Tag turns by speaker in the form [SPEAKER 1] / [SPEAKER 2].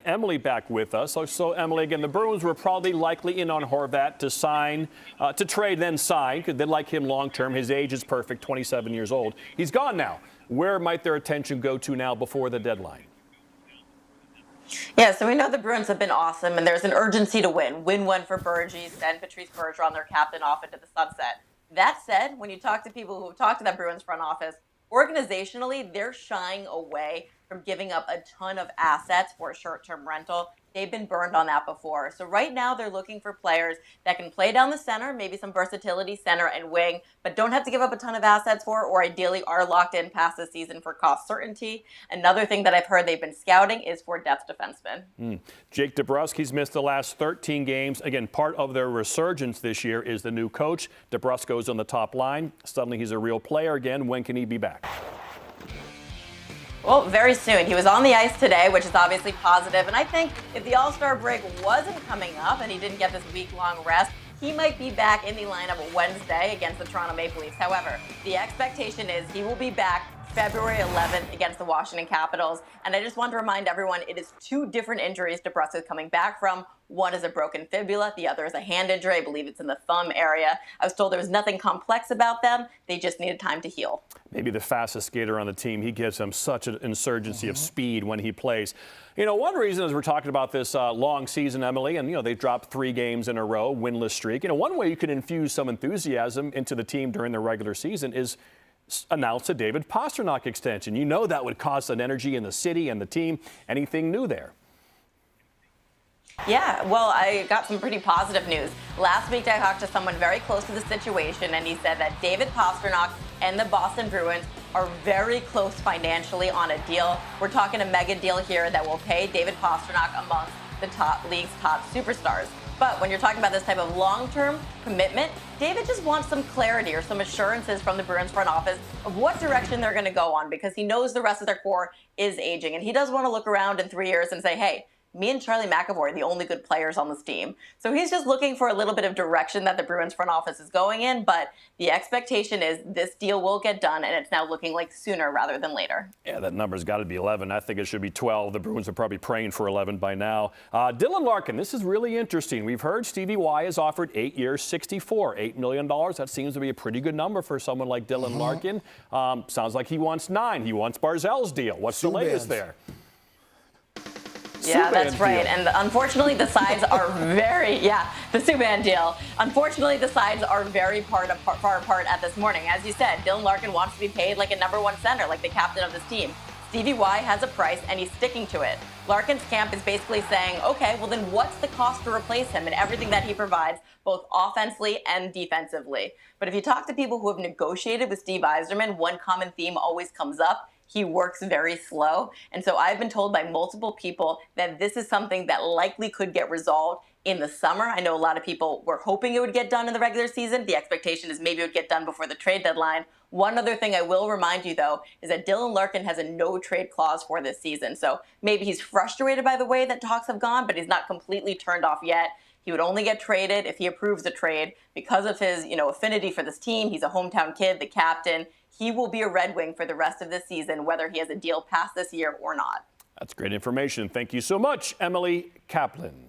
[SPEAKER 1] Emily back with us. So Emily, again, the Bruins were probably likely in on Horvat to sign, to trade, then sign, because they like him long term. His age is perfect, 27 years old. He's gone now. Where might their attention go to now before the deadline?
[SPEAKER 2] Yeah, so we know the Bruins have been awesome, and there's an urgency to win. Win one for Burgess, send Patrice Bergeron, their captain, off into the sunset. That said, when you talk to people who have talked to that Bruins front office, organizationally, they're shying away from giving up a ton of assets for a short-term rental. They've been burned on that before. So right now they're looking for players that can play down the center, maybe some versatility, center and wing, but don't have to give up a ton of assets for, or ideally are locked in past the season for cost certainty. Another thing that I've heard they've been scouting is for depth defensemen.
[SPEAKER 1] Jake DeBrusk, he's missed the last 13 games. Again, part of their resurgence this year is the new coach. DeBrusk goes on the top line. Suddenly he's a real player again. When can he be back?
[SPEAKER 2] Well, very soon. He was on the ice today, which is obviously positive. And I think if the All-Star break wasn't coming up and he didn't get this week-long rest, he might be back in the lineup Wednesday against the Toronto Maple Leafs. However, the expectation is he will be back February 11th against the Washington Capitals. And I just want to remind everyone, it is two different injuries DeBrusk is coming back from. One is a broken fibula. The other is a hand injury. I believe it's in the thumb area. I was told there was nothing complex about them. They just needed time to heal.
[SPEAKER 1] Maybe the fastest skater on the team. He gives them such an insurgency of speed when he plays. You know, one reason is we're talking about this long season, Emily, and, you know, they've dropped 3 games in a row, winless streak. You know, one way you can infuse some enthusiasm into the team during the regular season is announce a David Pastrnak extension. You know that would cause an energy in the city and the team. Anything new there?
[SPEAKER 2] Yeah, well, I got some pretty positive news. Last week, I talked to someone very close to the situation, and he said that David Pastrnak and the Boston Bruins are very close financially on a deal. We're talking a mega deal here that will pay David Pastrnak amongst the league's top superstars. But when you're talking about this type of long-term commitment, David just wants some clarity or some assurances from the Bruins front office of what direction they're going to go on, because he knows the rest of their core is aging. And he does want to look around in 3 years and say, hey, me and Charlie McAvoy are the only good players on this team. So he's just looking for a little bit of direction that the Bruins front office is going in. But the expectation is this deal will get done, and it's now looking like sooner rather than later.
[SPEAKER 1] Yeah, that number's got to be 11. I think it should be 12. The Bruins are probably praying for 11 by now. Dylan Larkin, this is really interesting. We've heard Stevie Y has offered 8 years, $8 million. That seems to be a pretty good number for someone like Dylan Larkin. Sounds like he wants 9. He wants Barzal's deal. What's the latest there?
[SPEAKER 2] Yeah, that's right. And unfortunately, the sides are very, the Subban deal. Unfortunately, the sides are very far apart at this morning. As you said, Dylan Larkin wants to be paid like a #1 center, like the captain of this team. Stevie Y has a price, and he's sticking to it. Larkin's camp is basically saying, okay, well then what's the cost to replace him and everything that he provides, both offensively and defensively? But if you talk to people who have negotiated with Steve Yzerman, one common theme always comes up. He works very slow. And so I've been told by multiple people that this is something that likely could get resolved in the summer. I know a lot of people were hoping it would get done in the regular season. The expectation is maybe it would get done before the trade deadline. One other thing I will remind you, though, is that Dylan Larkin has a no-trade clause for this season. So maybe he's frustrated by the way that talks have gone, but he's not completely turned off yet. He would only get traded if he approves the trade because of his, affinity for this team. He's a hometown kid, the captain. He will be a Red Wing for the rest of this season, whether he has a deal past this year or not.
[SPEAKER 1] That's great information. Thank you so much, Emily Kaplan.